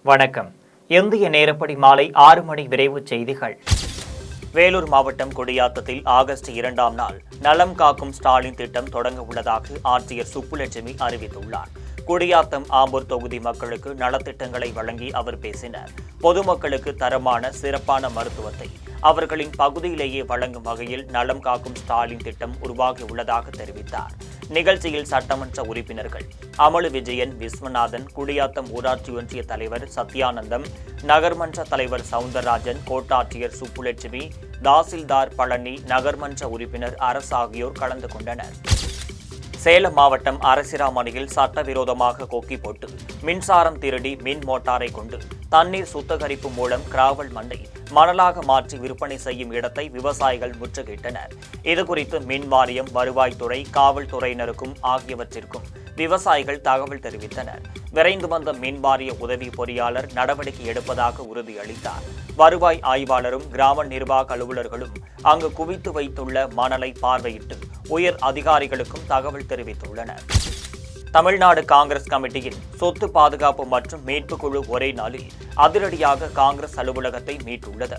வணக்கம். இந்திய நேரப்படி மாலை 6 மணி விரைவு செய்திகள். வேலூர் மாவட்டம் குடியாத்தத்தில் ஆகஸ்ட் 2ஆம் நாள் நலம் காக்கும் ஸ்டாலின் திட்டம் தொடங்க உள்ளதாக ஆட்சியர் சுப்புலட்சுமி அறிவித்துள்ளார். குடியாத்தம் ஆம்பூர் தொகுதி மக்களுக்கு நலத்திட்டங்களை வழங்கி அவர் பேசினார். பொதுமக்களுக்கு தரமான சிறப்பான மருத்துவத்தை அவர்களின் பகுதியிலேயே வழங்கும் வகையில் நலம் காக்கும் ஸ்டாலின் திட்டம் உருவாகியுள்ளதாக தெரிவித்தார். நிகழ்ச்சியில் சட்டமன்ற உறுப்பினர்கள் அமலு விஜயன், விஸ்வநாதன், குடியாத்தம் ஊராட்சி ஒன்றிய தலைவர் சத்யானந்தம், நகர்மன்ற தலைவர் சவுந்தரராஜன், கோட்டாட்சியர் சுப்புலட்சுமி, தாசில்தார் பழனி, நகர்மன்ற உறுப்பினர் அரசு ஆகியோர் கலந்து கொண்டனர். சேலம் மாவட்டம் அரசிராமணியில் சட்டவிரோதமாக கொக்கி போட்டு மின்சாரம் திருடி மின் மோட்டாரை கொண்டு தண்ணீர் சுத்திகரிப்பு மூலம் கிராவல் மண்ணை மணலாக மாற்றி விற்பனை செய்யும் இடத்தை விவசாயிகள் முற்றுகையிட்டனர். இதுகுறித்து மின் வாரியம், வருவாய்த்துறை, காவல்துறையினருக்கும் ஆகியவற்றிற்கும் விவசாயிகள் தகவல் தெரிவித்தனர். விரைந்து வந்த மின் வாரிய உதவி பொறியாளர் நடவடிக்கை எடுப்பதாக உறுதியளித்தார். வருவாய் ஆய்வாளரும் கிராம நிர்வாக அலுவலர்களும் அங்கு குவித்து வைத்துள்ள மணலை பார்வையிட்டு உயர் அதிகாரிகளுக்கும் தகவல் தெரிவித்துள்ளனர். தமிழ்நாடு காங்கிரஸ் கமிட்டியின் சொத்து பாதுகாப்பு மற்றும் மீட்பு குழு ஒரே நாளில் அதிரடியாக காங்கிரஸ் அலுவலகத்தை மீட்டுள்ளது.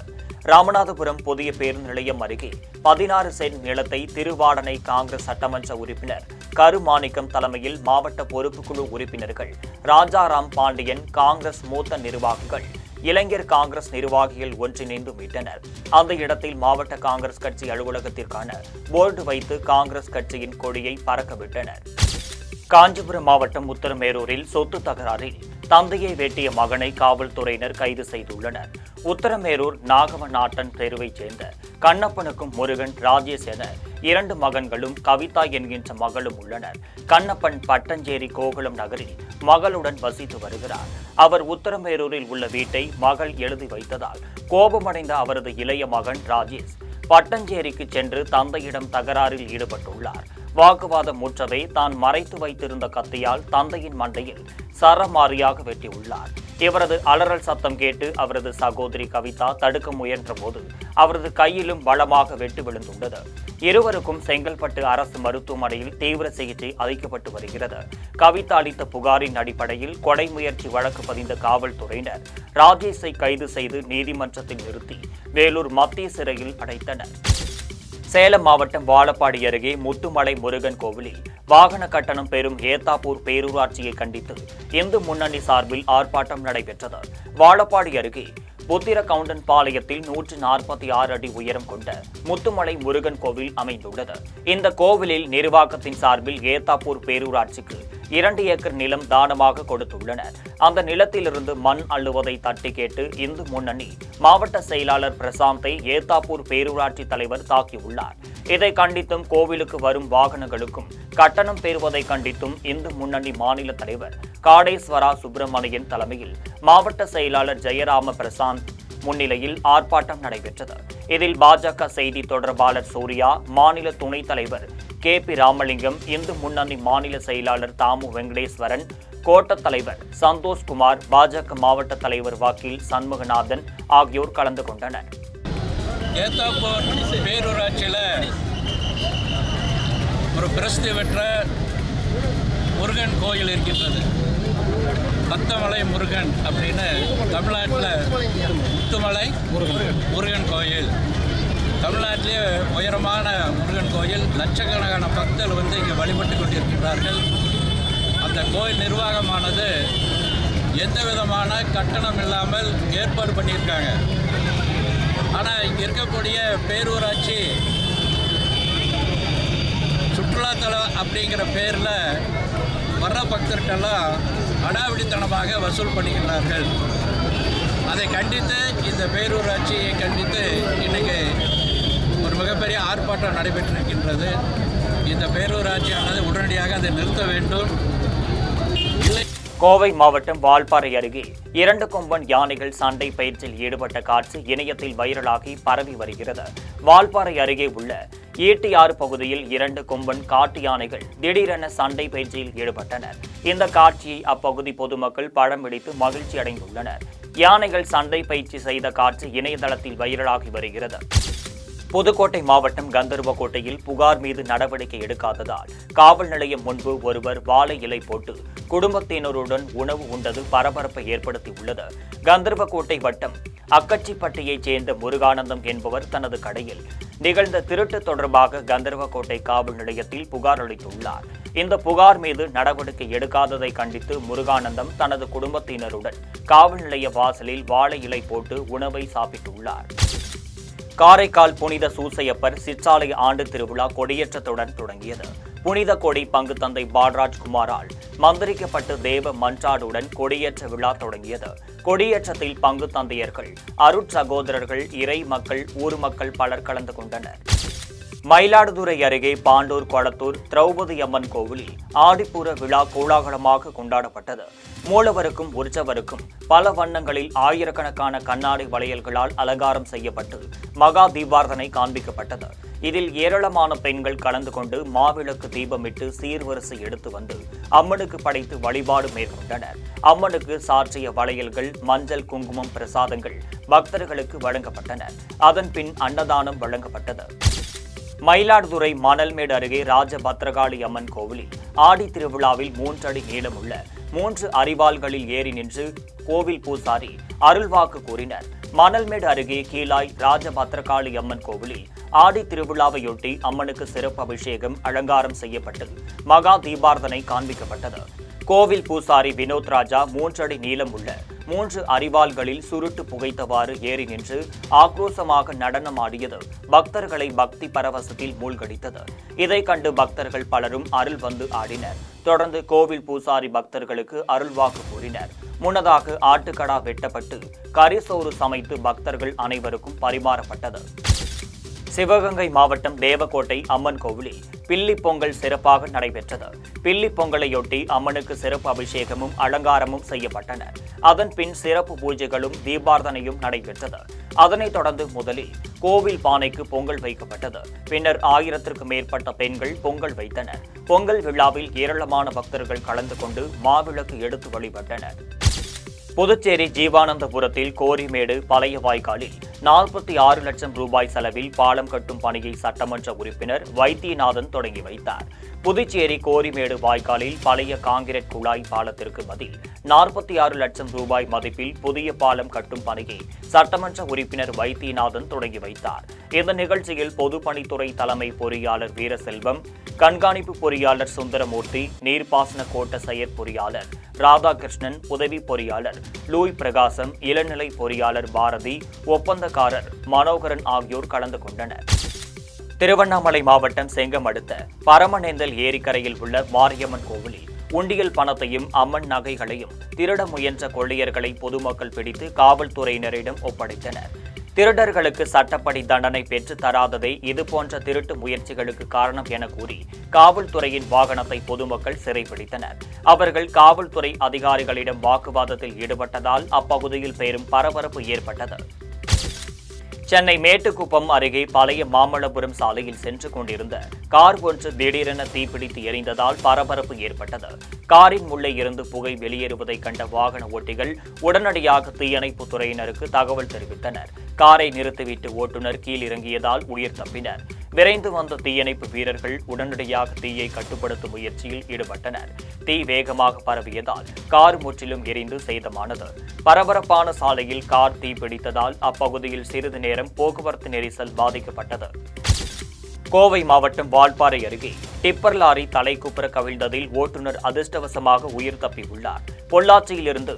ராமநாதபுரம் புதிய பேருந்து நிலையம் அருகே 16 சென்ட் நிலத்தை திருவாடனை காங்கிரஸ் சட்டமன்ற உறுப்பினர் கருமாணிக்கம் தலைமையில் மாவட்ட பொறுப்புக்குழு உறுப்பினர்கள் ராஜாராம் பாண்டியன், காங்கிரஸ் மூத்த நிர்வாகிகள், இளைஞர் காங்கிரஸ் நிர்வாகிகள் ஒன்றிணைந்து மீட்டனர். அந்த இடத்தில் மாவட்ட காங்கிரஸ் கட்சி அலுவலகத்திற்கான போர்டு வைத்து காங்கிரஸ் கட்சியின் கொடியை பறக்கவிட்டனர். காஞ்சிபுரம் மாவட்டம் உத்தரமேரூரில் சொத்து தகராறில் தந்தையை வெட்டிய மகனை காவல்துறையினர் கைது செய்துள்ளனர். உத்தரமேரூர் நாகவநாட்டன் தெருவைச் சேர்ந்த கண்ணப்பனுக்கும் முருகன், ராஜேஷ் என 2 மகன்களும் கவிதா என்கின்ற மகளும் உள்ளனர். கண்ணப்பன் பட்டஞ்சேரி கோகுலம் நகரில் மகளுடன் வசித்து வருகிறார். அவர் உத்தரமேரூரில் உள்ள வீட்டை மகள் எழுதி வைத்ததால் கோபமடைந்த அவரது இளைய மகன் ராஜேஷ் பட்டஞ்சேரிக்கு சென்று தந்தையிடம் தகராறில் ஈடுபட்டுள்ளார். வாக்குவாதம் முற்றவே தான் மறைத்து வைத்திருந்த கத்தியால் தந்தையின் மண்டையில் சரமாரியாக வெட்டியுள்ளார். இவரது அலறல் சத்தம் கேட்டு அவரது சகோதரி கவிதா தடுக்க முயன்ற போது அவரது கையிலும் பலமாக வெட்டு விழுந்துள்ளது. இருவருக்கும் செங்கல்பட்டு அரசு மருத்துவமனையில் தீவிர சிகிச்சை அளிக்கப்பட்டு வருகிறது. கவிதா அளித்த புகாரின் அடிப்படையில் கொலை முயற்சி வழக்கு பதிந்த காவல்துறையினர் ராஜேஷை கைது செய்து நீதிமன்றத்தில் நிறுத்தி வேலூர் மத்திய சிறையில் அடைத்தனர். சேலம் மாவட்டம் வாழப்பாடி அருகே முத்துமலை முருகன் கோவிலில் வாகன கட்டணம் பெறும் ஏத்தாப்பூர் பேரூராட்சியை கண்டித்து இந்து முன்னணி சார்பில் ஆர்ப்பாட்டம் நடைபெற்றது. வாழப்பாடி அருகே புத்திர கவுண்டன் பாளையத்தில் 146 அடி உயரம் கொண்ட முத்துமலை முருகன் கோவில் அமைந்துள்ளது. இந்த கோவிலில் நிர்வாகத்தின் சார்பில் ஏத்தாப்பூர் பேரூராட்சிக்கு 2 ஏக்கர் நிலம் தானமாக கொடுத்துள்ளனர். அந்த நிலத்திலிருந்து மண் அள்ளுவதை தட்டி கேட்டு இந்து முன்னணி மாவட்ட செயலாளர் பிரசாந்தை ஏத்தாப்பூர் பேரூராட்சி தலைவர் தாக்கியுள்ளார். இதை கண்டித்தும் கோவிலுக்கு வரும் வாகனங்களுக்கும் கட்டணம் பெறுவதை கண்டித்தும் இந்து முன்னணி மாநில தலைவர் காடேஸ்வரா சுப்பிரமணியன் தலைமையில் மாவட்ட செயலாளர் ஜெயராம பிரசாந்த் முன்னிலையில் ஆர்ப்பாட்டம் நடைபெற்றது. இதில் பாஜக செய்தி தொடர்பாளர் சூர்யா, மாநில துணைத் தலைவர் KP ராமலிங்கம், இந்து முன்னணி மாநில செயலாளர் தாமு வெங்கடேஸ்வரன், கோட்ட தலைவர் சந்தோஷ்குமார், பாஜக மாவட்ட தலைவர் வக்கீல் சண்முகநாதன் ஆகியோர் கலந்து கொண்டனர். ஏத்தாப்பூர் பேரூராட்சியில் ஒரு பிரசித்தி பெற்ற முருகன் கோயில் இருக்கின்றது. பத்தமலை முருகன் அப்படின்னு தமிழ்நாட்டில் முத்துமலை முருகன் கோயில், தமிழ்நாட்டிலே உயரமான முருகன் கோயில். லட்சக்கணக்கான பக்தர்கள் இங்கே வழிபட்டு கொண்டிருக்கின்றார்கள். அந்த கோயில் நிர்வாகமானது எந்த விதமான கட்டணம் இல்லாமல் ஏற்பாடு பண்ணியிருக்காங்க. ஆனால் இங்கே இருக்கக்கூடிய பேரூராட்சி சுற்றுலாத்தலம் அப்படிங்கிற பேரில் வர்ற பக்தர்களெல்லாம் அடாவடித்தனமாக வசூல் பண்ணுகின்றார்கள். அதை கண்டித்து இந்த பேரூராட்சியை கண்டித்து இன்றைக்கு ஒரு மிகப்பெரிய ஆர்ப்பாட்டம் நடைபெற்றிருக்கின்றது. இந்த பேரூராட்சியானது உடனடியாக அதை நிறுத்த வேண்டும். கோவை மாவட்டம் வால்பாறை அருகே 2 கொம்பன் யானைகள் சண்டை பயிற்சியில் ஈடுபட்ட காட்சி இணையத்தில் வைரலாகி பரவி வருகிறது. வால்பாறை அருகே உள்ள ஈட்டியாறு பகுதியில் 2 கொம்பன் காட்டு யானைகள் திடீரென சண்டை பயிற்சியில் ஈடுபட்டனர். இந்த காட்சியை அப்பகுதி பொதுமக்கள் படம் பிடித்து மகிழ்ச்சி அடைந்துள்ளனர். யானைகள் சண்டை பயிற்சி செய்த காட்சி இணையதளத்தில் வைரலாகி வருகிறது. புதுக்கோட்டை மாவட்டம் கந்தர்வக்கோட்டையில் புகார் மீது நடவடிக்கை எடுக்காததால் காவல் நிலையம் முன்பு ஒருவர் வாழை இலை போட்டு குடும்பத்தினருடன் உணவு உண்டது பரபரப்பை ஏற்படுத்தியுள்ளது. கந்தர்வக்கோட்டை வட்டம் அக்கச்சிப்பட்டியைச் சேர்ந்த முருகானந்தம் என்பவர் தனது கடையில் நிகழ்ந்த திருட்டு தொடர்பாக கந்தர்வக்கோட்டை காவல் நிலையத்தில் புகார் அளித்துள்ளார். இந்த புகார் மீது நடவடிக்கை எடுக்காததை கண்டித்து முருகானந்தம் தனது குடும்பத்தினருடன் காவல் நிலைய வாசலில் வாழை இலை போட்டு உணவை சாப்பிட்டுள்ளார். காரைக்கால் புனித சூசையப்பர் சிற்சாலை ஆண்டு திருவிழா கொடியேற்றத்துடன் தொடங்கியது. புனித கொடி பங்கு தந்தை பால்ராஜ் குமாரால் மந்திரிக்கப்பட்டு தேவ மன்றாடுடன் கொடியேற்ற விழா தொடங்கியது. கொடியேற்றத்தில் பங்கு தந்தையர்கள், அருட்சகோதரர்கள், இறை மக்கள், ஊர் மக்கள் பலர் கலந்து கொண்டனர். மயிலாடுதுறை அருகே பாண்டூர் கொளத்தூர் திரௌபதி அம்மன் கோவிலில் ஆடிப்பூர விழா கோலாகலமாக கொண்டாடப்பட்டது. மூலவருக்கும் உற்சவருக்கும் பல வண்ணங்களில் ஆயிரக்கணக்கான கண்ணாடி வளையல்களால் அலங்காரம் செய்யப்பட்டு மகா தீபார்த்தனை காண்பிக்கப்பட்டது. இதில் ஏராளமான பெண்கள் கலந்து கொண்டு மாவிளக்கு தீபமிட்டு சீர்வரிசை எடுத்து வந்து அம்மனுக்கு படைத்து வழிபாடு மேற்கொண்டனர். அம்மனுக்கு சாற்றிய வளையல்கள், மஞ்சள், குங்குமம், பிரசாதங்கள் பக்தர்களுக்கு வழங்கப்பட்டன. அதன் பின் அன்னதானம் வழங்கப்பட்டது. மயிலாடுதுறை மணல்மேடு அருகே ராஜபத்ரகாளி அம்மன் கோவிலில் ஆடி திருவிழாவில் 3 அடி நீளமுள்ள 3 அரிவாள்களில் ஏறி நின்று கோவில் பூசாரி அருள்வாக்கு கூறினர். மணல்மேடு அருகே கீழாய் ராஜபத்ரகாளி அம்மன் கோவிலில் ஆடி திருவிழாவையொட்டி அம்மனுக்கு சிறப்பு அபிஷேகம், அலங்காரம் செய்யப்பட்டு மகா தீபார்த்தனை காண்பிக்கப்பட்டது. கோவில் பூசாரி வினோத் ராஜா 3 அடி நீளம் உள்ள 3 அரிவாள்களில் சுருட்டு புகைத்தவாறு ஏறி நின்று ஆக்ரோஷமாக நடனமாடியது பக்தர்களை பக்தி பரவசத்தில் மூழ்கடித்தது. இதை கண்டு பக்தர்கள் பலரும் அருள் வந்து ஆடினர். தொடர்ந்து கோவில் பூசாரி பக்தர்களுக்கு அருள்வாக்கு கூறினர். முன்னதாக ஆட்டுக்கடா வெட்டப்பட்டு கரிசோறு சமைத்து பக்தர்கள் அனைவருக்கும் பரிமாறப்பட்டது. சிவகங்கை மாவட்டம் தேவக்கோட்டை அம்மன் கோவிலில் பில்லி பொங்கல் சிறப்பாக நடைபெற்றது. பில்லி பொங்கலையொட்டி அம்மனுக்கு சிறப்பு அபிஷேகமும் அலங்காரமும் செய்யப்பட்டன. அதன் பின் சிறப்பு பூஜைகளும் தீபார்த்தனையும் நடைபெற்றது. அதனைத் தொடர்ந்து முதலில் கோவில் பானைக்கு பொங்கல் வைக்கப்பட்டது. பின்னர் 1000க்கும் மேற்பட்ட பெண்கள் பொங்கல் வைத்தனர். பொங்கல் விழாவில் ஏராளமான பக்தர்கள் கலந்து கொண்டு மாவிளக்கு எடுத்து வழிபட்டனர். புதுச்சேரி ஜீவானந்தபுரத்தில் கோரிமேடு பழைய வாய்க்காலில் 46 லட்சம் ரூபாய் செலவில் பாலம் கட்டும் பணியை சட்டமன்ற உறுப்பினர் வைத்தியநாதன் தொடங்கி வைத்தார். புதுச்சேரி கோரிமேடு வாய்க்காலில் பழைய காங்கிரீட் குழாய் பாலத்திற்கு பதில் 46 லட்சம் ரூபாய் மதிப்பில் புதிய பாலம் கட்டும் பணியை சட்டமன்ற உறுப்பினர் வைத்தியநாதன் தொடங்கி வைத்தார். இந்த நிகழ்ச்சியில் பொதுப்பணித்துறை தலைமை பொறியாளர் வீரசெல்வம், கண்காணிப்பு பொறியாளர் சுந்தரமூர்த்தி, நீர்ப்பாசன கோட்ட செயற் பொறியாளர் ராதாகிருஷ்ணன், உதவி பொறியாளர் லூய் பிரகாசம், இளநிலை பொறியாளர் பாரதி, ஒப்பந்தக்காரர் மனோகரன் ஆகியோர் கலந்து கொண்டனர். திருவண்ணாமலை மாவட்டம் செங்கம் அடுத்த பரமநேந்தல் ஏரிக்கரையில் உள்ள மாரியம்மன் கோவிலில் உண்டியல் பணத்தையும் அம்மன் நகைகளையும் திருட முயன்ற கொள்ளையர்களை பொதுமக்கள் பிடித்து காவல்துறையினரிடம் ஒப்படைத்தனர். திருடர்களுக்கு சட்டப்படி தண்டனை பெற்று தராததே இதுபோன்ற திருட்டு முயற்சிகளுக்கு காரணம் என கூறி காவல்துறையின் வாகனத்தை பொதுமக்கள் சிறைபிடித்தனர். அவர்கள் காவல்துறை அதிகாரிகளிடம் வாக்குவாதத்தில் ஈடுபட்டதால் அப்பகுதியில் பெரும் பரபரப்பு ஏற்பட்டது. சென்னை மேட்டுக்குப்பம் அருகே பழைய மாமல்லபுரம் சாலையில் சென்று கொண்டிருந்த கார் ஒன்று திடீரென தீப்பிடித்து எரிந்ததால் பரபரப்பு ஏற்பட்டது. காரின் உள்ளே இருந்து புகை வெளியேறுவதை கண்ட வாகன ஓட்டிகள் உடனடியாக தீயணைப்பு துறையினருக்கு தகவல் தெரிவித்தனர். காரை நிறுத்திவிட்டு ஓட்டுநர் கீழிறங்கியதால் உயிர் தப்பினர். விரைந்து வந்த தீயணைப்பு வீரர்கள் உடனடியாக தீயை கட்டுப்படுத்தும் முயற்சியில் ஈடுபட்டனர். தீ வேகமாக பரவியதால் கார் முற்றிலும் எரிந்து சேதமானது. பரபரப்பான சாலையில் கார் தீப்பிடித்ததால் அப்பகுதியில் சிறிது நேரம் போக்குவரத்து நெரிசல் பாதிக்கப்பட்டது. கோவை மாவட்டம் வால்பாறை அருகே டிப்பர் லாரி தலைக்குப்புற கவிழ்ந்ததில் ஓட்டுநர் அதிர்ஷ்டவசமாக உயிர் தப்பியுள்ளார். பொள்ளாச்சியிலிருந்து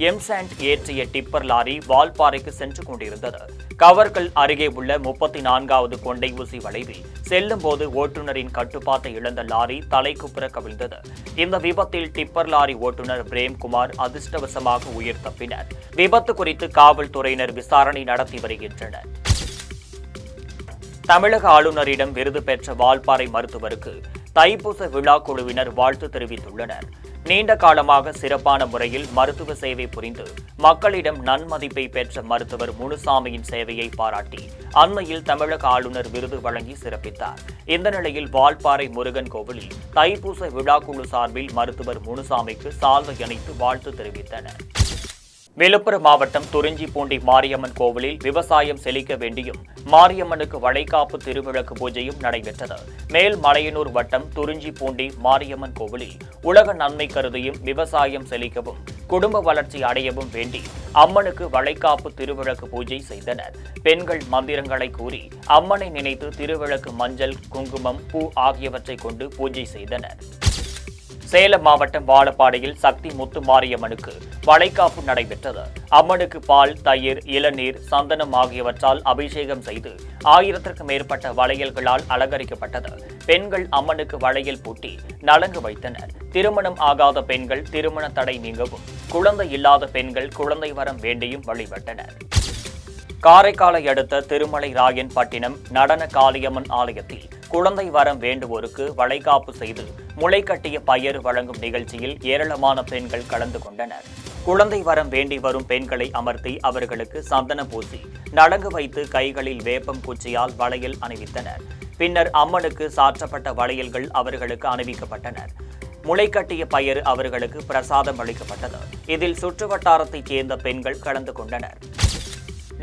எம்சாண்ட் ஏற்றிய டிப்பர் லாரி வால்பாறைக்கு சென்று கொண்டிருந்தது. கவர்கள் அருகே உள்ள 34வது கொண்டை ஊசி வளைவில் செல்லும் போது ஓட்டுநரின் கட்டுப்பாட்டை இழந்த லாரி தலைக்குப்புற கவிழ்ந்தது. இந்த விபத்தில் டிப்பர் லாரி ஓட்டுநர் பிரேம்குமார் அதிர்ஷ்டவசமாக உயிர் தப்பினர். விபத்து குறித்து காவல்துறையினர் விசாரணை நடத்தி வருகின்றனர். தமிழக ஆளுநரிடம் விருது பெற்ற வால்பாறை மருத்துவருக்கு தைப்பூச விழா குழுவினர் வாழ்த்து தெரிவித்துள்ளனர். நீண்ட காலமாக சிறப்பான முறையில் மருத்துவ சேவை புரிந்து மக்களிடம் நன்மதிப்பை பெற்ற மருத்துவர் முனுசாமியின் சேவையை பாராட்டி அண்மையில் தமிழக ஆளுநர் விருது வழங்கி சிறப்பித்தார். இந்த நிலையில் வால்பாறை முருகன் கோவிலில் தைப்பூச விழா குழு சார்பில் மருத்துவர் முனுசாமிக்கு சால்வை அணித்து வாழ்த்து தெரிவித்தனர். விழுப்புரம் மாவட்டம் துறிஞ்சிப்பூண்டி மாரியம்மன் கோவிலில் விவசாயம் செழிக்க வேண்டியும் மாரியம்மனுக்கு வளைகாப்பு திருவிளக்கு பூஜையும் நடைபெற்றது. மேல்மலையனூர் வட்டம் துறிஞ்சிப்பூண்டி மாரியம்மன் கோவிலில் உலக நன்மை கருதியும் விவசாயம் செழிக்கவும் குடும்ப வளர்ச்சி அடையவும் வேண்டி அம்மனுக்கு வளைகாப்பு திருவிளக்கு பூஜை செய்தனர். பெண்கள் மந்திரங்களை கூறி அம்மனை நினைத்து திருவிளக்கு மஞ்சள், குங்குமம், பூ ஆகியவற்றை கொண்டு பூஜை செய்தனர். சேலம் மாவட்டம் வாழப்பாடியில் சக்தி முத்து மாரியம்மனுக்கு வளைகாப்பு நடைபெற்றது. அம்மனுக்கு பால், தயிர், இளநீர், சந்தனம் ஆகியவற்றால் அபிஷேகம் செய்து 1000க்கும் மேற்பட்ட வளையல்களால் அலங்கரிக்கப்பட்டது. பெண்கள் அம்மனுக்கு வளையல் பூட்டி நலங்கு வைத்தனர். திருமணம் ஆகாத பெண்கள் திருமண தடை நீங்கவும், குழந்தை இல்லாத பெண்கள் குழந்தை வரம் வேண்டியும் வழிபட்டனர். காரைக்காலை அடுத்த திருமலை ராயன்பட்டினம் நடன காளியம்மன் ஆலயத்தில் குழந்தை வரம் வேண்டுவோருக்கு வளைகாப்பு செய்து முளைக்கட்டிய பயறு வழங்கும் நிகழ்ச்சியில் ஏராளமான பெண்கள் கலந்து கொண்டனர். குழந்தை வரம் வேண்டி வரும் பெண்களை அமர்த்தி அவர்களுக்கு சந்தனம் பூசி நலங்கு வைத்து கைகளில் வேப்பம் குச்சியால் வளையல் அணிவித்தனர். பின்னர் அம்மனுக்கு சாற்றப்பட்ட வளையல்கள் அவர்களுக்கு அணிவிக்கப்பட்டனர். முளைக்கட்டிய பயறு அவர்களுக்கு பிரசாதம் அளிக்கப்பட்டது. இதில் சுற்றுவட்டாரத்தைச் சேர்ந்த பெண்கள் கலந்து கொண்டனர்.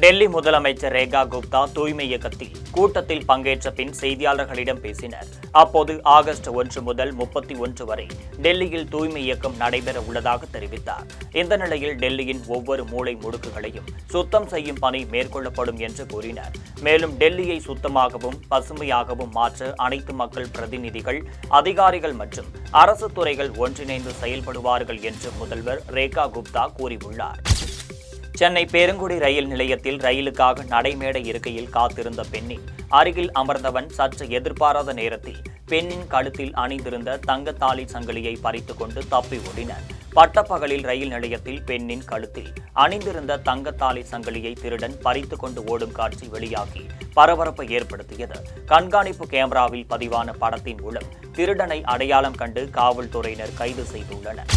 டெல்லி முதலமைச்சர் ரேகா குப்தா தூய்மை இயக்கத்தில் கூட்டத்தில் பங்கேற்ற பின் செய்தியாளர்களிடம் பேசினர். அப்போது ஆகஸ்ட் 1 முதல் 31 வரை டெல்லியில் தூய்மை இயக்கம் நடைபெற உள்ளதாக தெரிவித்தார். இந்த நிலையில் டெல்லியின் ஒவ்வொரு மூலை முடுக்குகளையும் சுத்தம் செய்யும் பணி மேற்கொள்ளப்படும் என்று கூறினார். மேலும் டெல்லியை சுத்தமாகவும் பசுமையாகவும் மாற்ற அனைத்து மக்கள் பிரதிநிதிகள், அதிகாரிகள் மற்றும் அரசு துறைகள் ஒன்றிணைந்து செயல்படுவார்கள் என்று முதல்வர் ரேகா குப்தா கூறியுள்ளார். சென்னை பேருங்குடி ரயில் நிலையத்தில் ரயிலுக்காக நடைமேடை இருக்கையில் காத்திருந்த பெண்ணின் அருகில் அமர்ந்தவன் சற்று எதிர்பாராத நேரத்தில் பெண்ணின் கழுத்தில் அணிந்திருந்த தங்கத்தாலி சங்கிலியை பறித்துக் கொண்டு தப்பி ஓடினர். பட்டப்பகலில் ரயில் நிலையத்தில் பெண்ணின் கழுத்தில் அணிந்திருந்த தங்கத்தாலி சங்கிலியை திருடன் பறித்துக் கொண்டு ஓடும் காட்சி வெளியாகி பரபரப்பை ஏற்படுத்தியது. கண்காணிப்பு கேமராவில் பதிவான படத்தின் மூலம் திருடனை அடையாளம் கண்டு காவல்துறையினர் கைது செய்துள்ளனர்.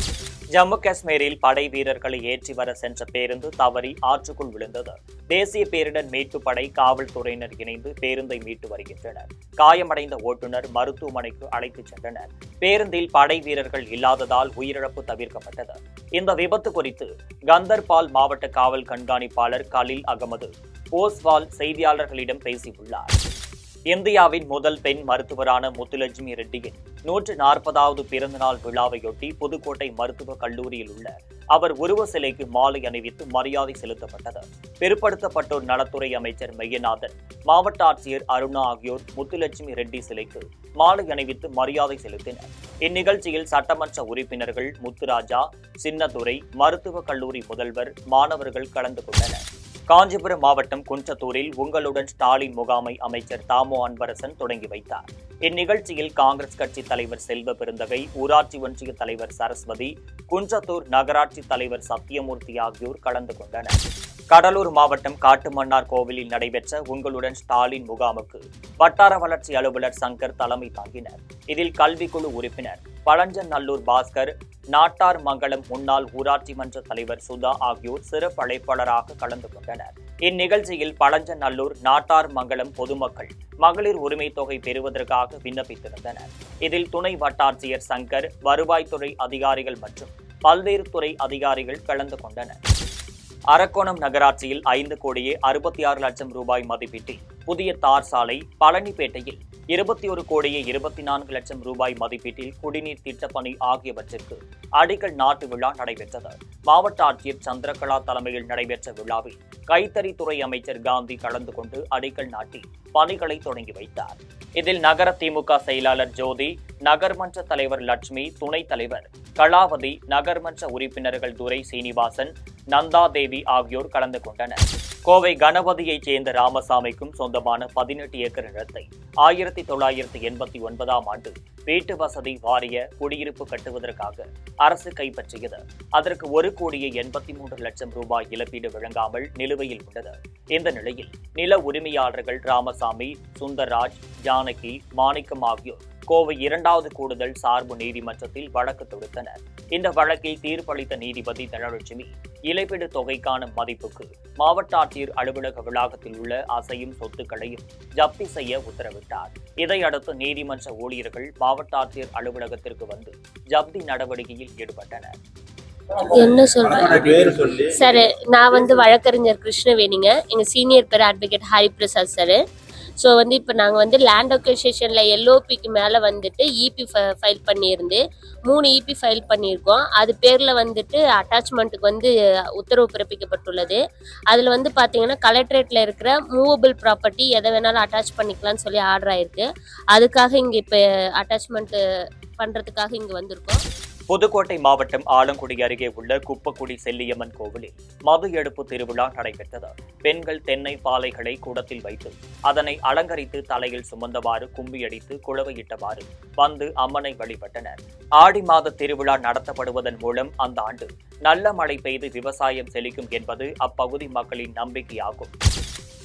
ஜம்மு காஷ்மீரில் படை வீரர்களை ஏற்றி வர சென்ற பேருந்து தவறி ஆற்றுக்குள் விழுந்தது. தேசிய பேரிடர் மீட்பு படை, காவல்துறையினர் இணைந்து பேருந்தை மீட்டு வருகின்றனர். காயமடைந்த ஓட்டுநர் மருத்துவமனைக்கு அழைத்துச் சென்றனர். பேருந்தில் படை வீரர்கள் இல்லாததால் உயிரிழப்பு தவிர்க்கப்பட்டது. இந்த விபத்து குறித்து கந்தர்பால் மாவட்ட காவல் கண்காணிப்பாளர் கலீல் அகமது போஸ்வால் செய்தியாளர்களிடம் பேசியுள்ளார். இந்தியாவின் முதல் பெண் மருத்துவரான முத்துலட்சுமி ரெட்டியின் 140வது பிறந்தநாள் விழாவையொட்டி புதுக்கோட்டை மருத்துவக் கல்லூரியில் உள்ள அவர் உருவ சிலைக்கு மாலை அணிவித்து மரியாதை செலுத்தப்பட்டது. பிற்படுத்தப்பட்டோர் நலத்துறை அமைச்சர் மெய்யநாதன், மாவட்ட ஆட்சியர் அருணா ஆகியோர் முத்துலட்சுமி ரெட்டி சிலைக்கு மாலை அணிவித்து மரியாதை செலுத்தினர். இந்நிகழ்ச்சியில் சட்டமன்ற உறுப்பினர்கள் முத்துராஜா, சின்னதுரை, மருத்துவக் கல்லூரி முதல்வர், மாணவர்கள் கலந்து கொண்டனர். காஞ்சிபுரம் மாவட்டம் குன்றத்தூரில் உங்களுடன் ஸ்டாலின் முகாமை அமைச்சர் தாமோ அன்பரசன் தொடங்கி வைத்தார். இந்நிகழ்ச்சியில் காங்கிரஸ் கட்சி தலைவர் செல்வ பெருந்தகை, ஊராட்சி ஒன்றிய தலைவர் சரஸ்வதி, குன்றத்தூர் நகராட்சி தலைவர் சத்தியமூர்த்தி ஆகியோர் கலந்து கொண்டனர். கடலூர் மாவட்டம் காட்டுமன்னார் கோவிலில் நடைபெற்ற உங்களுடன் ஸ்டாலின் முகாமுக்கு வட்டார வளர்ச்சி அலுவலர் சங்கர் தலைமை தாங்கினர். இதில் கல்விக்குழு உறுப்பினர் பழஞ்சநல்லூர் பாஸ்கர், நாட்டார் மங்கலம் முன்னாள் ஊராட்சி மன்ற தலைவர் சுதா ஆகியோர் சிறப்பு அழைப்பாளராக கலந்து கொண்டனர். இந்நிகழ்ச்சியில் பழஞ்சநல்லூர், நாட்டார் மங்கலம் பொதுமக்கள் மகளிர் உரிமை தொகை பெறுவதற்காக விண்ணப்பித்திருந்தனர். இதில் துணை வட்டாட்சியர் சங்கர், வருவாய்த்துறை அதிகாரிகள் மற்றும் பல்வேறு துறை அதிகாரிகள் கலந்து கொண்டனர். அரக்கோணம் நகராட்சியில் 5,66,00,000 ரூபாய் மதிப்பீட்டில் புதிய தார் சாலை, பழனிப்பேட்டையில் 21,24,00,000 ரூபாய் மதிப்பீட்டில் குடிநீர் திட்டப்பணி ஆகியவற்றிற்கு அடிக்கல் நாட்டு விழா நடைபெற்றது. மாவட்ட ஆட்சியர் சந்திரகலா தலைமையில் நடைபெற்ற விழாவில் கைத்தறித்துறை அமைச்சர் காந்தி கலந்து கொண்டு அடிக்கல் நாட்டி பணிகளை தொடங்கி வைத்தார். இதில் நகர திமுக செயலாளர் ஜோதி, நகர்மன்ற தலைவர் லட்சுமி, துணைத் தலைவர் கலாவதி, நகர்மன்ற உறுப்பினர்கள் துரை சீனிவாசன், நந்தாதேவி ஆகியோர் கலந்து கொண்டனர். கோவை கணபதியைச் சேர்ந்த ராமசாமிக்கும் சொந்தமான 18 ஏக்கர் நிலத்தை 1989ஆம் ஆண்டு வீட்டு வசதி வாரிய குடியிருப்பு கட்டுவதற்காக அரசு கைப்பற்றியது. அதற்கு 1,83,00,000 ரூபாய் இழப்பீடு வழங்காமல் நிலுவையில் உள்ளது. இந்த நிலையில் நில உரிமையாளர்கள் ராமசாமி, சுந்தர்ராஜ், ஜானகி, மாணிக்கம் ஆகியோர் கோவை 2வது கூடுதல் சார்பு நீதிமன்றத்தில் வழக்கு தொடுத்தனர். இந்த வழக்கில் தீர்ப்பளித்த நீதிபதி தனலட்சுமி இழப்பீடு தொகைக்கான மதிப்புக்கு மாவட்ட ஆட்சியர் அலுவலக வளாகத்தில் உள்ள அசையும் சொத்துக்களையும் ஜப்தி செய்ய உத்தரவிட்டார். இதையடுத்து நீதிமன்ற ஊழியர்கள் மாவட்ட ஆட்சியர் அலுவலகத்திற்கு வந்து ஜப்தி நடவடிக்கையில் ஈடுபட்டனர். என்ன சொல்றேன் சார், நான் வந்து வழக்கறிஞர் கிருஷ்ணவேணிங்க. எங்கள் சீனியர் பேர் அட்வொகேட் ஹரிபிரசாத் சார். ஸோ வந்து இப்போ நாங்கள் வந்து லேண்ட் அக்விசிஷனில் எல்ஓபிக்கு மேலே வந்துட்டு இபி ஃபைல் பண்ணியிருந்து 3 இபி ஃபைல் பண்ணியிருக்கோம். அது பேரில் வந்துட்டு அட்டாச்மெண்ட்டுக்கு வந்து உத்தரவு பிறப்பிக்கப்பட்டுள்ளது. அதில் வந்து பார்த்தீங்கன்னா கலெக்டரேட்டில் இருக்கிற மூவபிள் ப்ராப்பர்ட்டி எதை வேணாலும் அட்டாச் பண்ணிக்கலாம்னு சொல்லி ஆர்டர் ஆயிருக்கு. அதுக்காக இங்கே இப்போ அட்டாச்மெண்ட்டு பண்ணுறதுக்காக இங்கே வந்திருக்கோம். புதுக்கோட்டை மாவட்டம் ஆலங்குடி அருகே உள்ள குப்பக்குடி செல்லியம்மன் கோவிலில் மது எடுப்பு திருவிழா நடைபெற்றது. பெண்கள் தென்னை பாலைகளை கூடத்தில் வைத்து அதனை அலங்கரித்து தலையில் சுமந்தவாறு கும்பியடித்து குளவையிட்டவாறு வந்து அம்மனை வழிபட்டனர். ஆடி மாத திருவிழா நடத்தப்படுவதன் மூலம் அந்த ஆண்டு நல்ல மழை பெய்து விவசாயம் செழிக்கும் என்பது அப்பகுதி மக்களின் நம்பிக்கையாகும்.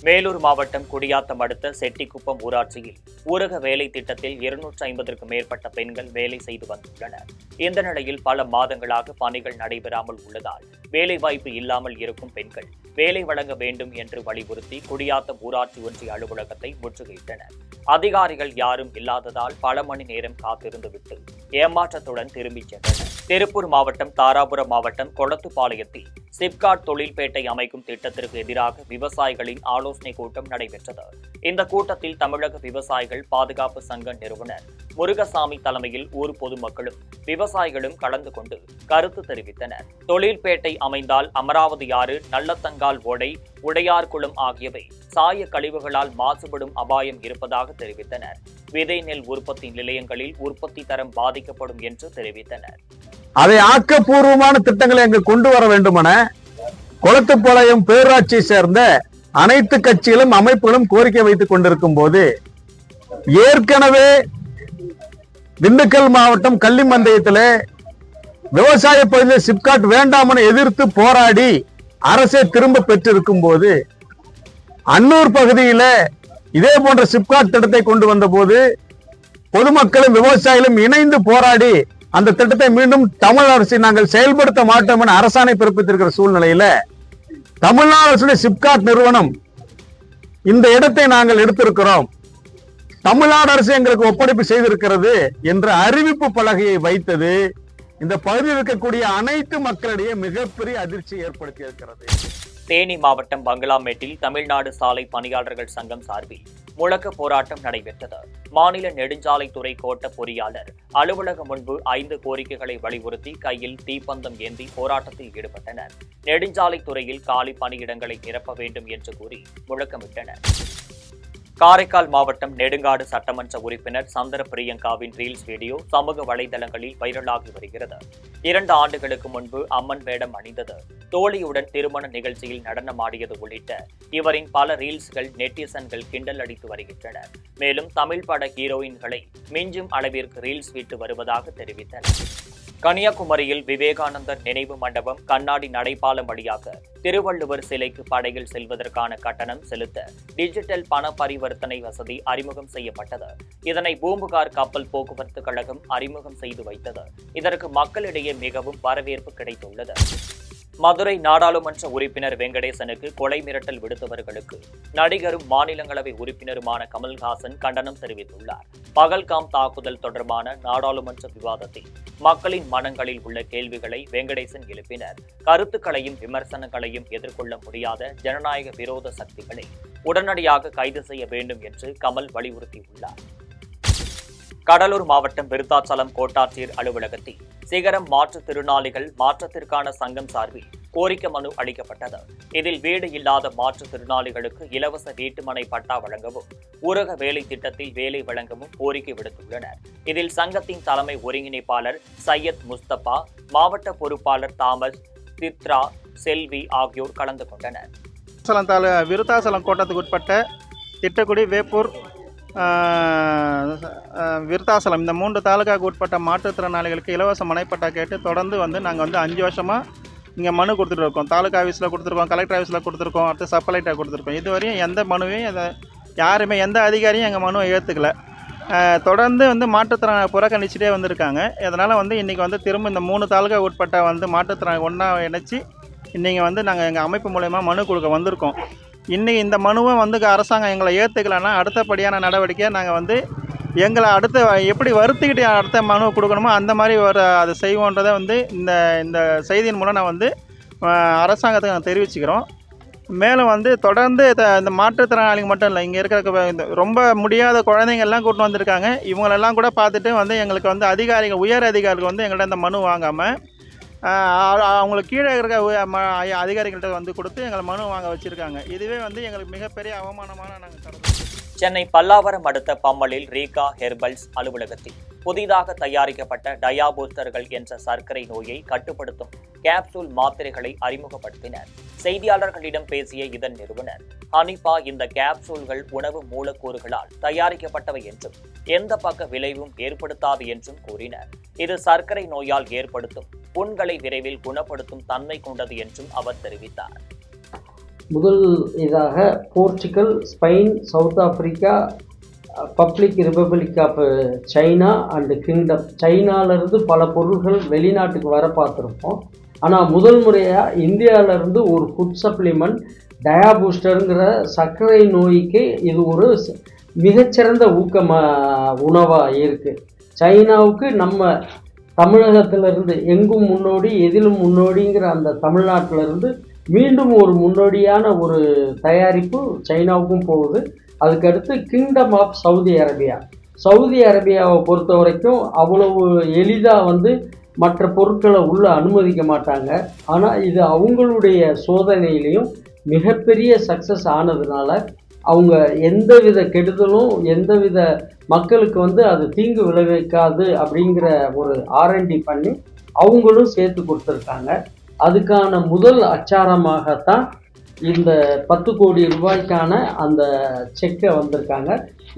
மேலூர் மாவட்டம் குடியாத்தம் அடுத்த செட்டிக்குப்பம் ஊராட்சியில் ஊரக வேலை திட்டத்தில் 250க்கும் மேற்பட்ட பெண்கள் வேலை செய்து வந்துள்ளனர். இந்த நிலையில் பல மாதங்களாக பணிகள் நடைபெறாமல் உள்ளதால் வேலைவாய்ப்பு இல்லாமல் இருக்கும் பெண்கள் வேலை வழங்க வேண்டும் என்று வலியுறுத்தி குடியாத்தம் ஊராட்சி ஒன்றிய அலுவலகத்தை முற்றுகையிட்டனர். அதிகாரிகள் யாரும் இல்லாததால் பல மணி நேரம் காத்திருந்துவிட்டு ஏமாற்றத்துடன் திரும்பிச் சென்றனர். திருப்பூர் மாவட்டம் தாராபுரம் மாவட்டம் கொளத்துப்பாளையத்தில் சிப்காட் தொழில்பேட்டை அமைக்கும் திட்டத்திற்கு எதிராக விவசாயிகளின் ஆலோசனை கூட்டம் நடைபெற்றது. இந்த கூட்டத்தில் தமிழக விவசாயிகள் பாதுகாப்பு சங்க நிறுவனர் முருகசாமி தலைமையில் ஊர் பொதுமக்களும் விவசாயிகளும் கலந்து கொண்டு கருத்து தெரிவித்தனர். தொழில்பேட்டை அமைந்தால் அமராவதி ஆறு, நல்லத்தங்கால் ஓடை, உடையார்குளம் ஆகியவை சாய கழிவுகளால் மாசுபடும் அபாயம் இருப்பதாக தெரிவித்தனர். விதை நெல் உற்பத்தி நிலையங்களில் உற்பத்தி தரம் பாதிக்கப்படும் என்று தெரிவித்தனர். அதை ஆக்கப்பூர்வமான திட்டங்களை அங்கு கொண்டு வர வேண்டுமென கொளத்துப்பாளையம் பேரூராட்சியை சேர்ந்த அனைத்து கட்சிகளும் அமைப்புகளும் கோரிக்கை வைத்துக் கொண்டிருக்கும் போது, ஏற்கனவே திண்டுக்கல் மாவட்டம் கள்ளிமந்தயத்தில் விவசாய பகுதியில் சிப்காட் வேண்டாம் என எதிர்த்து போராடி அரசே திரும்ப பெற்றிருக்கும் போது, அன்னூர் பகுதியில் இதே போன்ற சிப்காட் திட்டத்தை கொண்டு வந்த போது பொதுமக்களும் விவசாயிகளும் இணைந்து போராடி அந்த திட்டத்தை மீண்டும் தமிழ் அரசை நாங்கள் செயல்படுத்த மாட்டோம் என அரசாணை பிறப்பித்திருக்கிற சூழ்நிலையில தமிழ்நாடு அரசுடைய சிப்காட் நிறுவனம் இந்த இடத்தை நாங்கள் எடுத்திருக்கிறோம், தமிழ்நாடு அரசு எங்களுக்கு ஒப்படைப்பு செய்திருக்கிறது என்ற அறிவிப்பு பலகையை வைத்தது இந்த பகுதியில் இருக்கக்கூடிய அனைத்து மக்களிடையே மிகப்பெரிய அதிர்ச்சி ஏற்படுத்தி இருக்கிறது. தேனி மாவட்டம் பங்களாமேட்டில் தமிழ்நாடு சாலை பணியாளர்கள் சங்கம் சார்பில் முழக்க போராட்டம் நடைபெற்றது. மாநில நெடுஞ்சாலைத்துறை கோட்ட பொறியாளர் அலுவலகம் முன்பு 5 கோரிக்கைகளை வலியுறுத்தி கையில் தீப்பந்தம் ஏந்தி போராட்டத்தில் ஈடுபட்டனர். நெடுஞ்சாலைத்துறையில் காலி பணியிடங்களை நிரப்ப வேண்டும் என்று கூறி முழக்கமிட்டனர். காரைக்கால் மாவட்டம் நெடுங்காடு சட்டமன்ற உறுப்பினர் சந்திர பிரியங்காவின் ரீல்ஸ் வீடியோ சமூக வலைதளங்களில் வைரலாகி வருகிறது. 2 ஆண்டுகளுக்கு முன்பு அம்மன் வேடம் அணிந்தது, தோழியுடன் திருமண நிகழ்ச்சியில் நடனமாடியது உள்ளிட்ட இவரின் பல ரீல்ஸ்கள் நெட்டிசன்கள் கிண்டல் அடித்து வருகின்றனர். மேலும் தமிழ் பட ஹீரோயின்களை மிஞ்சும் அளவிற்கு ரீல்ஸ் விட்டு வருவதாக தெரிவித்தனர். கன்னியாகுமரியில் விவேகானந்தர் நினைவு மண்டபம் கண்ணாடி நடைபாலம் வழியாக திருவள்ளுவர் சிலைக்கு படகில் செல்வதற்கான கட்டணம் செலுத்த டிஜிட்டல் பண பரிவர்த்தனை வசதி அறிமுகம் செய்யப்பட்டது. இதனை பூம்புகார் கப்பல் போக்குவரத்து கழகம் அறிமுகம் செய்து வைத்தது. இதற்கு மக்களிடையே மிகவும் வரவேற்பு கிடைத்துள்ளது. மதுரை நாடாளுமன்ற உறுப்பினர் வெங்கடேசனுக்கு கொலை மிரட்டல் விடுத்தவர்களுக்கு நடிகரும் மாநிலங்களவை உறுப்பினருமான கமல்ஹாசன் கண்டனம் தெரிவித்துள்ளார். பகல்காம் தாக்குதல் தொடர்பான நாடாளுமன்ற விவாதத்தில் மக்களின் மனங்களில் உள்ள கேள்விகளை வெங்கடேசன் எழுப்பினர். கருத்துக்களையும் விமர்சனங்களையும் எதிர்கொள்ள முடியாத ஜனநாயக விரோத சக்திகளை உடனடியாக கைது செய்ய வேண்டும் என்று கமல் வலியுறுத்தியுள்ளார். கடலூர் மாவட்டம் விருத்தாச்சலம் கோட்டாட்சியர் அலுவலகத்தில் சிகரம் மாற்றுத்திறனாளிகள் மாற்றத்திற்கான சங்கம் சார்பில் கோரிக்கை மனு அளிக்கப்பட்டது. இதில் வீடு இல்லாத மாற்றுத்திறனாளிகளுக்கு இலவச வீட்டுமனை பட்டா வழங்கவும் ஊரக வேலை திட்டத்தில் வேலை வழங்கவும் கோரிக்கை விடுத்துள்ளனர். இதில் சங்கத்தின் தலைமை ஒருங்கிணைப்பாளர் சையத் முஸ்தபா, மாவட்ட பொறுப்பாளர் தாமஸ், சித்ரா, செல்வி ஆகியோர் கலந்து கொண்டனர். விருத்தாச்சலம் கோட்டத்துக்கு உட்பட்ட திட்டக்குடி, வேப்பூர், விருத்தாசலம் இந்த 3 தாலுகாவுக்கு உட்பட்ட மாற்றுத்திறனாளிகளுக்கு இலவச மனைப்பட்டா கேட்டு தொடர்ந்து நாங்கள் 5 வருஷமாக இங்கே மனு கொடுத்துட்டு இருக்கோம். தாலுகா ஆஃபீஸில் கொடுத்துருக்கோம், கலெக்டர் ஆஃபீஸில் கொடுத்துருக்கோம், அடுத்து சப்ளைட்டாக கொடுத்துருக்கோம். இதுவரையும் எந்த மனுவையும் யாருமே எந்த அதிகாரியும் எங்கள் மனுவை ஏற்றுக்கல. தொடர்ந்து மாற்றுத்திறனாளி புறக்கணிச்சிட்டே வந்திருக்காங்க. இதனால் இன்றைக்கி திரும்ப இந்த 3 தாலுகா உட்பட்ட மாற்றுத்திறனாளி ஒன்றா இணைச்சி இன்றைக்கி நாங்கள் எங்கள் அமைப்பு மூலயமா மனு கொடுக்க வந்திருக்கோம். இன்றைக்கி இந்த மனுவை அரசாங்கம் எங்களை ஏற்றுக்கலைன்னா அடுத்தபடியான நடவடிக்கையை நாங்கள் எங்களை அடுத்த எப்படி வருத்திக்கிட்டு அடுத்த மனு கொடுக்கணுமோ அந்த மாதிரி அதை செய்வோன்றதை வந்து இந்த செய்தியின் மூலம் நான் வந்து அரசாங்கத்துக்கு நான் தெரிவிச்சுக்கிறோம். மேலும் வந்து தொடர்ந்து இந்த மாற்றுத்திறனாளிகள் மட்டும் இல்லை, இங்கே இருக்கிற இந்த ரொம்ப முடியாத குழந்தைங்கள்லாம் கூட்டு வந்திருக்காங்க. இவங்களெல்லாம் கூட பார்த்துட்டு வந்து எங்களுக்கு வந்து அதிகாரிகள், உயர் அதிகாரிகள் வந்து எங்கள்கிட்ட இந்த மனு வாங்காமல் அவங்களுக்கு கீழே இருக்க அதிகாரிகள்கிட்ட வந்து கொடுத்து எங்களை மனு வாங்க வச்சுருக்காங்க. இதுவே வந்து எங்களுக்கு மிகப்பெரிய அவமானமான நாங்கள் கருதுகிறோம். சென்னை பல்லாவரம் அடுத்த பம்மலில் ரீகா ஹெர்பல்ஸ் அலுவலகத்தில் புதிதாக தயாரிக்கப்பட்ட டயாபூஸ்டர்கள் என்ற சர்க்கரை நோயை கட்டுப்படுத்தும் கேப்சூல் மாத்திரைகளை அறிமுகப்படுத்தினர். செய்தியாளர்களிடம் பேசிய இதன் நிறுவனர் ஹனிபா, இந்த கேப்சூல்கள் உணவு மூலக்கூறுகளால் தயாரிக்கப்பட்டவை என்றும் எந்த பக்க விளைவும் ஏற்படுத்தாது என்றும் கூறினர். இது சர்க்கரை நோயால் ஏற்படுத்தும் புண்களை விரைவில் குணப்படுத்தும் தன்மை கொண்டது என்றும் அவர் தெரிவித்தார். முதல் இதாக Portugal, Spain, South Africa, public republic of China and kingdom, சைனாவிலேருந்து பல பொருள்கள் வெளிநாட்டுக்கு வர பார்த்துருப்போம். ஆனால் முதல் முறையாக இந்தியாவிலேருந்து ஒரு ஃபுட் சப்ளிமெண்ட் டயாபூஸ்டருங்கிற சர்க்கரை நோய்க்கு இது ஒரு மிகச்சிறந்த உணவாக இருக்குது. சைனாவுக்கு நம்ம தமிழகத்திலிருந்து எங்கும் முன்னோடி எதிலும் முன்னோடிங்கிற அந்த தமிழ்நாட்டிலிருந்து மீண்டும் ஒரு முன்னோடியான ஒரு தயாரிப்பு சைனாவுக்கும் போகுது. அதுக்கடுத்து கிங்டம் ஆஃப் சவுதி அரேபியாவை பொறுத்த வரைக்கும் அவ்வளவு எளிதாக வந்து மற்ற பொருட்களை உள்ளே அனுமதிக்க மாட்டாங்க. ஆனால் இது அவங்களுடைய சோதனையிலையும் மிகப்பெரிய சக்ஸஸ் ஆனதுனால அவங்க எந்தவித கெடுதலும் எந்தவித மக்களுக்கு வந்து அது தீங்கு விளைவிக்காது அப்படிங்கிற ஒரு R&D பண்ணி அவங்களும் சேர்த்து கொடுத்துருக்காங்க. அதுக்கான முதல் அச்சாரமாகத்தான் இந்த 10 கோடி ரூபாய்க்கான அந்த செக்கை வந்திருக்காங்க.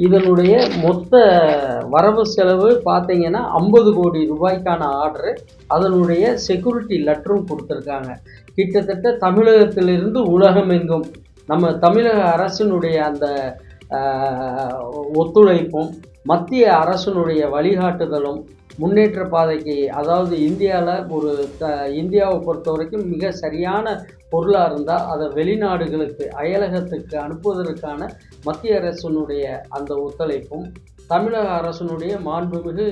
இதனுடைய மொத்த வரவு செலவு பார்த்தீங்கன்னா 50 கோடி ரூபாய்க்கான ஆர்டரு, அதனுடைய செக்யூரிட்டி லெட்டரும் கொடுத்துருக்காங்க. கிட்டத்தட்ட தமிழகத்திலிருந்து உலகமெங்கும் நம்ம தமிழக அரசினுடைய அந்த ஒத்துழைப்பும் மத்திய அரசினுடைய வழிகாட்டுதலும் முன்னேற்ற பாதைக்கு, அதாவது இந்தியாவை பொறுத்த வரைக்கும் மிக சரியான பொருளாக இருந்தால் அதை வெளிநாடுகளுக்கு அயலகத்துக்கு அனுப்புவதற்கான மத்திய அரசினுடைய அந்த ஒத்துழைப்பும், தமிழக அரசினுடைய மாண்புமிகு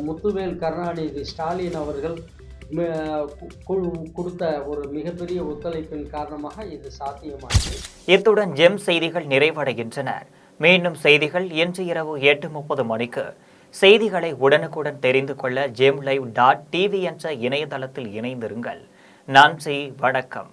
முத்துவேல் கருணாநிதி ஸ்டாலின் அவர்கள் கொடுத்த ஒரு மிகப்பெரிய ஒத்துழைப்பின் காரணமாக இது சாத்தியமானது. இத்துடன் ஜெம் செய்திகள் நிறைவடைகின்றன. மீண்டும் செய்திகள் இன்று இரவு 8:30 மணிக்கு. செய்திகளை உடனுக்குடன் தெரிந்து கொள்ள gemlive.tv என்ற இணையதளத்தில் இணைந்திருங்கள். நன்றி, வணக்கம்.